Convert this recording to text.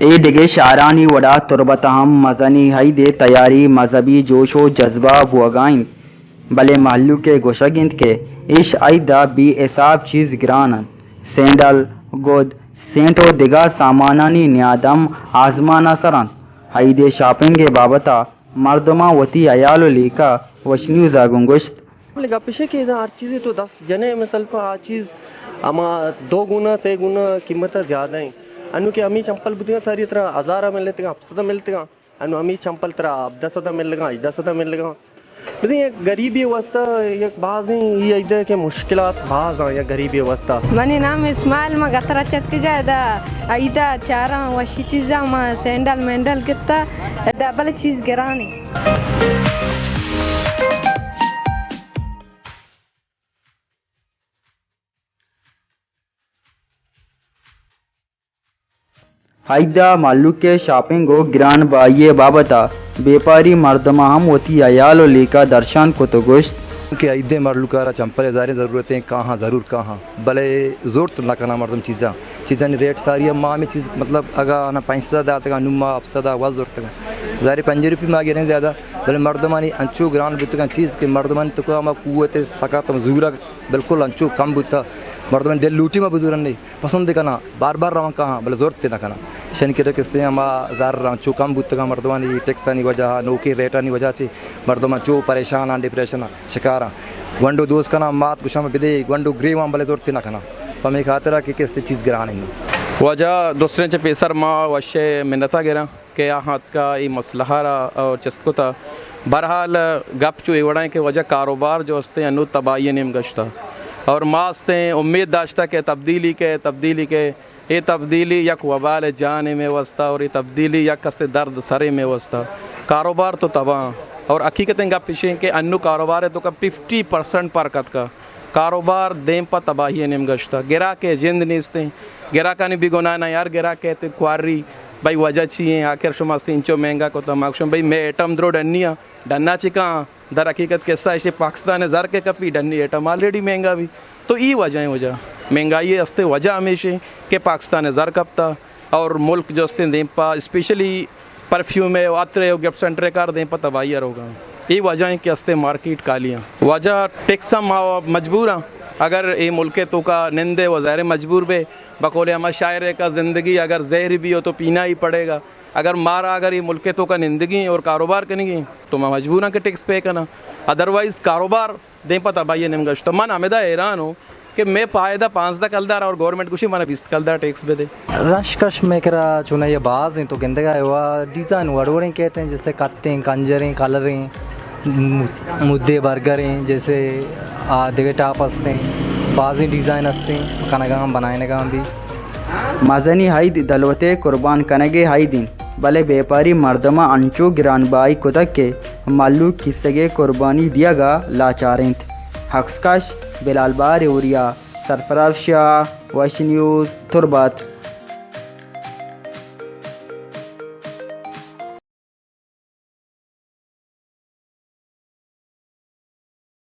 دیگه شاعرانی وڑا تربت ہم مزنی ہائی دے تیاری مذہبی جوش و جذبہ بوگائن بلے محلو کے گوشگند کے عش دا بی حساب چیز گرانن سینڈل گود سینٹ و دگا سامانانی نیادم آزمانا سرن ہائی دے شاپنگ بابتا مردما وتی عیال لیکا وشنیو زاگنگشت لگا پیشے کہ ہر چیزیں تو 10 جنے مثل پر ہر چیز اما 2 گنا 3 گنا قیمت زیادہ ہیں انو کہ امی چمپل بدیاں ساری طرح 1000 ملتے گا 700 ملتے گا انو امی چمپل طرح 10 مل گا 10 مل گا لیکن یہ غریبی واسطہ یک بعض ہیں یہ ایدہ کہ مشکلات بعض ہیں یا غریبی واسطہ منی نام اسماعیل ما گترا چت کے جا دا ایدہ چارا وشی چیزا ما سینڈل مینڈل کتا دا بل چیز گرانی ہائیدا مالو کے شاپنگ و گران بائیے بابتا بیپاری مردما ہم وتی عیال و لیکا درشان کو تو گوشت کہ ایدے مرلو کارا چمپل ہزاریں ضرورتیں کہاں ضرور کہاں بلے زور تو نہ کرنا مردم چیزاں ریٹ ساری ماں میں چیز مطلب اگا نا 500 دا تک نما افسدا واز زور تک ظاہر 5 روپے میں آگے رہیں زیادہ بلے مردمانی انچو گران بتگا چیز کہ مردمان تو کا ما قوت سکات مزورہ بالکل انچو کم بتا مردمان دل لوٹی میں بزورن نہیں پسند کرنا بار بار رہاں کہاں بلے زور تے نہ کرنا شن کے رکھ سے ہما زار چو کم بتگا مردمانی ٹیکسانی وجہ نوکری ریٹانی وجہ سے مردمان چو پریشان ہیں ڈپریشن شکارا گنڈو دوست کنا مات گشام بدے گنڈو گریوان بلے زور تے نہ کرنا پمی خاطرہ کہ کس چیز گرانی وجہ دوسرے چے پیسر ماں وشے منتا گرا کہ آہات کا یہ مسئلہ اور چسکو تھا بہرحال گپ چو ایوڑائیں کہ وجہ کاروبار جو ہستے انو تباہی نیم گشتا اور ماستے امید داشتا کہ تبدیلی کے یہ تبدیلی یک وبال جان میں وستا اور یہ تبدیلی یک کس درد سرے میں وستا کاروبار تو تباہ اور حقیقتیں گپ پیشیں کہ انو کاروبار ہے تو کا 50% پرکت کا کاروبار دیم پا تباہی نیم گشتا گرا کے جند نیستیں گرا کا نہیں بھی گناہ نہ یار گرا کہتے کواری بھائی وجہ چیئیں آخر شما انچو مہنگا کو تماکشم بھائی میں ایٹم درو ڈنیا ڈننا چکاں در حقیقت قصہ اسے پاکستان زر کے کپی ڈنی ایٹم آلریڈی مہنگا بھی تو ای وجہ مہنگائی ہستے وجہ ہمیشہ کہ پاکستان زر کپتا اور ملک جو ہستے دیں پا اسپیشلی پرفیوم ہے عطرے ہو گفٹ سینٹر کار دیں پا تباہی ہوگا یہ وجہ ہیں کہ ہستے مارکیٹ کالیاں وجہ ٹیکسم مجبور ہیں اگر یہ ملک تو کا نندے و زہر مجبور بے بقول ہما شاعر کا زندگی اگر زہر بھی ہو تو پینا ہی پڑے گا اگر مارا اگر یہ ملک تو کا نندگی اور کاروبار کریں گی تو میں مجبور ہوں کہ ٹیکس پے کرنا ادروائز کاروبار دیں پتہ بھائی نیم گشت من ہمیدہ حیران ہوں کہ میں پائدہ 5 کلدار اور گورنمنٹ کچھ مانا 20 کلدار ٹیکس بے دے رش کش میں کرا چونا یہ باز ہیں تو گندگا ہے وہ ڈیزائن وڑوڑیں کہتے ہیں جیسے کتیں کنجریں کلریں مدے برگریں جیسے دیگے ٹاپ ہستے ہیں بازی ڈیزائن ہستے ہیں کنگام بنائنے کا بھی مزنی ہائی دلوتے قربان کنگے ہائی دن بلے بیپاری مردما انچو گران بائی کتک کے مالو کسگے قربانی دیا گا لاچاریں حقسکش بلال بار اوریا سرفراز شاہ وش نیوز تربت